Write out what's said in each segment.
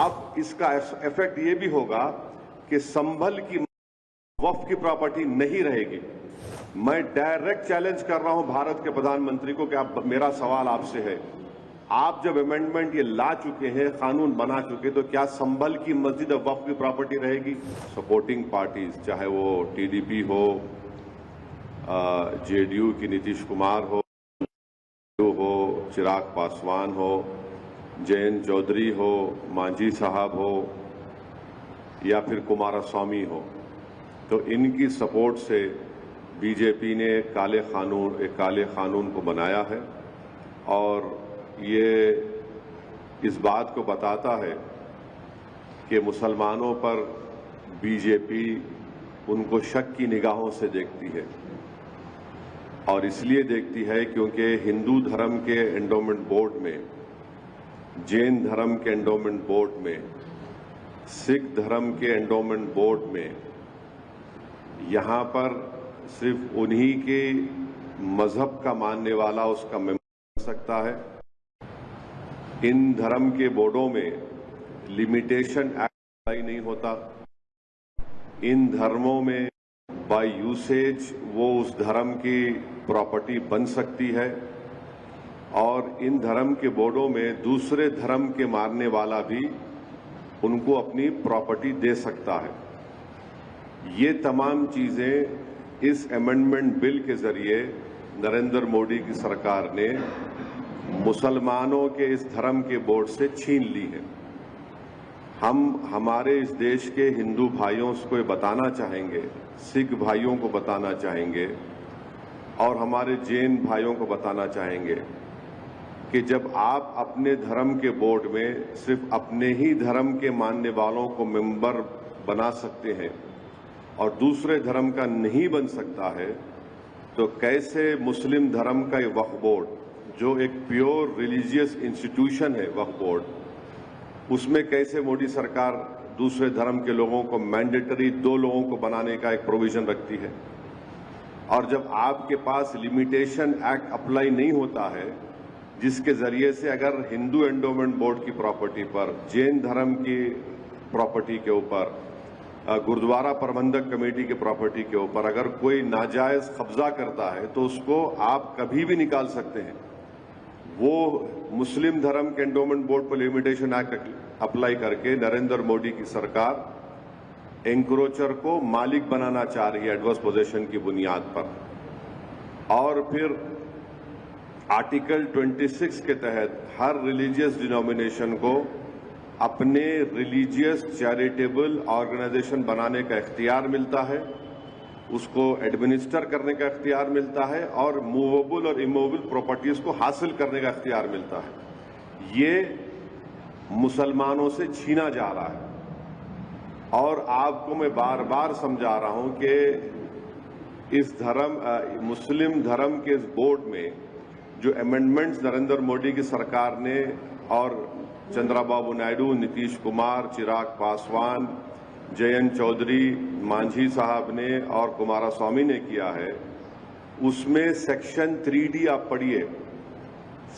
अब इसका इफेक्ट ये भी होगा कि संभल की वक्फ की प्रॉपर्टी नहीं रहेगी। मैं डायरेक्ट चैलेंज कर रहा हूं भारत के प्रधानमंत्री को कि आप, मेरा सवाल आपसे है, आप जब अमेंडमेंट ये ला चुके हैं, कानून बना चुके, तो क्या संभल की मस्जिद अब वक्फ की प्रॉपर्टी रहेगी? सपोर्टिंग पार्टीज, चाहे वो टीडीपी हो, जेडीयू की नीतीश कुमार हो, चिराग पासवान हो, जयंत चौधरी हो, मांझी साहब हो, या फिर कुमारस्वामी हो, तो इनकी सपोर्ट से बीजेपी ने एक काले कानून को बनाया है। और ये इस बात को बताता है कि मुसलमानों पर बीजेपी उनको शक की निगाहों से देखती है, और इसलिए देखती है क्योंकि हिंदू धर्म के एंडोमेंट बोर्ड में, जैन धर्म के एंडोमेंट बोर्ड में, सिख धर्म के एंडोमेंट बोर्ड में, यहाँ पर सिर्फ उन्हीं के मजहब का मानने वाला उसका मेंबर बन सकता है। इन धर्म के बोर्डों में लिमिटेशन एक्ट अप्लाई नहीं होता। इन धर्मों में बाय यूसेज वो उस धर्म की प्रॉपर्टी बन सकती है, और इन धर्म के बोर्डों में दूसरे धर्म के मानने वाला भी उनको अपनी प्रॉपर्टी दे सकता है। ये तमाम चीजें इस अमेंडमेंट बिल के जरिए नरेंद्र मोदी की सरकार ने मुसलमानों के इस धर्म के बोर्ड से छीन ली है। हम हमारे इस देश के हिंदू भाइयों को ये बताना चाहेंगे, सिख भाइयों को बताना चाहेंगे, और हमारे जैन भाइयों को बताना चाहेंगे कि जब आप अपने धर्म के बोर्ड में सिर्फ अपने ही धर्म के मानने वालों को मेंबर बना सकते हैं और दूसरे धर्म का नहीं बन सकता है, तो कैसे मुस्लिम धर्म का ये वक्फ बोर्ड, जो एक प्योर रिलीजियस इंस्टीट्यूशन है वक्फ बोर्ड, उसमें कैसे मोदी सरकार दूसरे धर्म के लोगों को मैंडेटरी 2 लोगों को बनाने का एक प्रोविजन रखती है? और जब आपके पास लिमिटेशन एक्ट अप्लाई नहीं होता है, जिसके जरिए से अगर हिंदू एंडोमेंट बोर्ड की प्रॉपर्टी पर, जैन धर्म की प्रॉपर्टी के ऊपर, गुरुद्वारा प्रबंधक कमेटी की प्रॉपर्टी के ऊपर अगर कोई नाजायज कब्जा करता है, तो उसको आप कभी भी निकाल सकते हैं। वो मुस्लिम धर्म के एंडोमेंट बोर्ड पर लिमिटेशन एक्ट अप्लाई करके नरेंद्र मोदी की सरकार एंक्रोचर को मालिक बनाना चाह रही है एडवर्स पोजेशन की बुनियाद पर। और फिर आर्टिकल 26 के तहत हर रिलीजियस डिनोमिनेशन को अपने रिलीजियस चैरिटेबल ऑर्गेनाइजेशन बनाने का इख्तियार मिलता है, उसको एडमिनिस्टर करने का इख्तियार मिलता है, और मूवेबल और इमूवेबल प्रॉपर्टीज को हासिल करने का इख्तियार मिलता है। ये मुसलमानों से छीना जा रहा है। और आपको मैं बार बार समझा रहा हूं कि इस मुस्लिम धर्म के इस बोर्ड में जो अमेंडमेंट्स नरेंद्र मोदी की सरकार ने और चंद्रबाबू नायडू, नीतीश कुमार, चिराग पासवान, जयंत चौधरी, मांझी साहब ने और कुमारस्वामी ने किया है, उसमें सेक्शन 3D आप पढ़िए।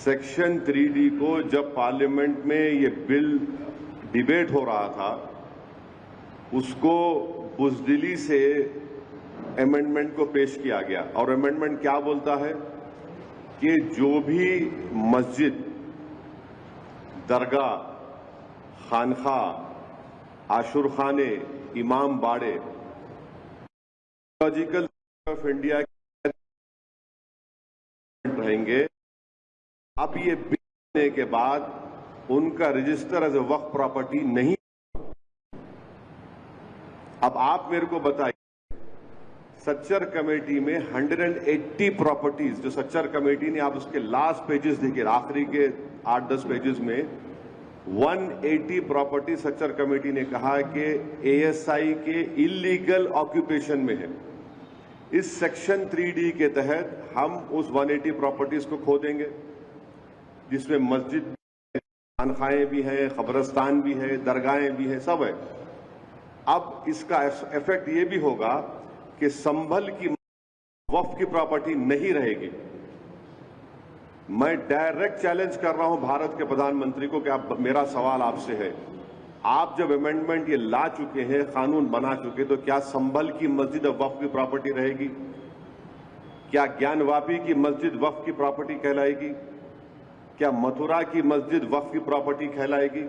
सेक्शन 3D को जब पार्लियामेंट में ये बिल डिबेट हो रहा था, उसको बुज़दिली से अमेंडमेंट को पेश किया गया। और अमेंडमेंट क्या बोलता है कि जो भी मस्जिद, दरगाह, खानखा, आशुरखाने, इमाम बाड़े लॉजिकल ऑफ इंडिया रहेंगे, अब ये बिल बनने के बाद उनका register as a waqf property नहीं। अब आप मेरे को बताइए, सच्चर कमेटी में 180 प्रॉपर्टीज, जो सच्चर कमेटी ने, आप उसके लास्ट पेजेस देखिए, आखिरी के 8-10 पेजेस में 180 प्रॉपर्टी सच्चर कमेटी ने कहा कि एएसआई के इलीगल ऑक्यूपेशन में है। इस सेक्शन 3D के तहत हम उस 180 प्रॉपर्टीज को खो देंगे, जिसमें मस्जिद, खानखाएं भी हैं, कब्रिस्तान भी है, दरगाहें भी हैं, सब है। अब इसका इफेक्ट ये भी होगा कि संभल की वक्फ की प्रॉपर्टी नहीं रहेगी। मैं डायरेक्ट चैलेंज कर रहा हूं भारत के प्रधानमंत्री को कि आप, मेरा सवाल आपसे है, आप जब अमेंडमेंट ये ला चुके हैं, कानून बना चुके, तो क्या संभल की मस्जिद वक्फ की प्रॉपर्टी रहेगी? क्या ज्ञानवापी की मस्जिद वक्फ की प्रॉपर्टी कहलाएगी? क्या मथुरा की मस्जिद वक्फ की प्रॉपर्टी कहलाएगी?